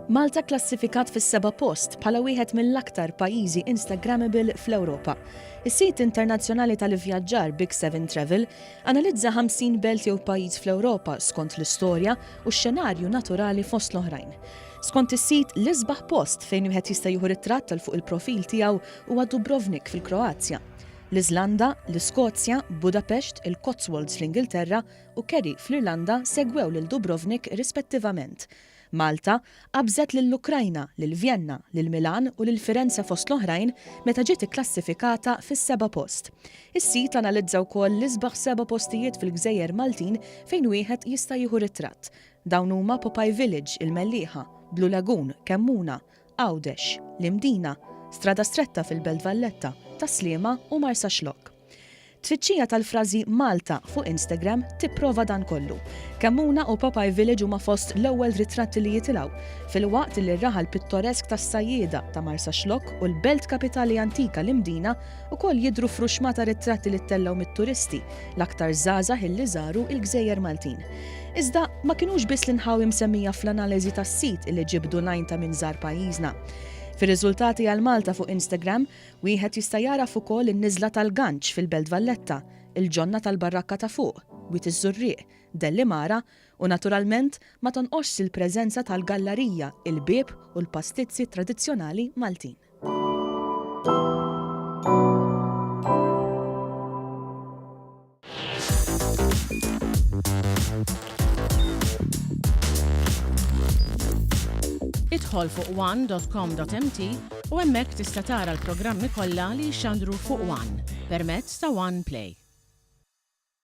Malta klassifikat fis-7 post bħala wieħed mill-aktar pajjiżi Instagrammable fl-Ewropa. Is-sit internazzjonali tal-ivvjaġġar Big 7 Travel analizza 50 belt jew pajjiż fl-Ewropa skont l-istorja u x-xenarju naturali fost l-oħrajn. Skont is-sit l-isbaħ post fejn wieħed jista' jieħu ritratt tal fuq il-profil tiegħu huwa Dubrovnik fil-Kroazja. L-Iżlanda, l-Iskozja, Budapest, il-Cotswolds fl-Ingilterra u Kerry fl-Irlanda segwew lil Dubrovnik rispettivament. Malta qabżet lill-Ukrajna, lil Vienna, lil Milan u lil Firenze fost l-oħrajn meta ġiet ikklassifikata fis-7 post. Is-sit analizza wkoll l-isbaħ 7 postijiet fil-Gżejjer Maltin fejn wieħed jista' jieħu ritratt. Dawn huma Popeye Village, il-Mellieħa, Blue Lagoon, Kemmuna, Għawdex, l-Imdina, Strada Stretta fil-Belt Valletta, Taslima u Marsa Xlokk. Tfittxija tal-frażi Malta fuq Instagram tipprova dan kollu. Kemmuna u Popeye Village huma fost l-ewwel ritratti li jitilgħu, filwaqt li r-raħal pittoresk tas-sajjieda ta' Marsa Xlokk u l-belt kapitali antika l-Imdina ukoll jidhru fruxmata ritratti li ttellgħu mit-turisti, l-aktar żgħażagħ illi żaru l-Gżejjer Maltin. Iżda ma kinux biss l-inħawi msemmija fl-analiżi tas-sit illi ġibdu lajn ta' min żar pajjiżna. Fir-riżultati għal Malta fuq Instagram, wieħed jista' jaraf ukoll in-niżla tal-Ganċ fil-Belt Valletta, il-ġonna tal-Barrakka ta' fuq, Wiet iż-Żurrieq, Dellimara u naturalment ma tonqosx il-preżenza tal-gallerija, il-bieb u l-pastizzi tradizzjonali Maltin. Idħol fuq one.com.mt u hemmhekk tista' tara l-programmi kollha li jxandru fuq One permezz ta' One Play.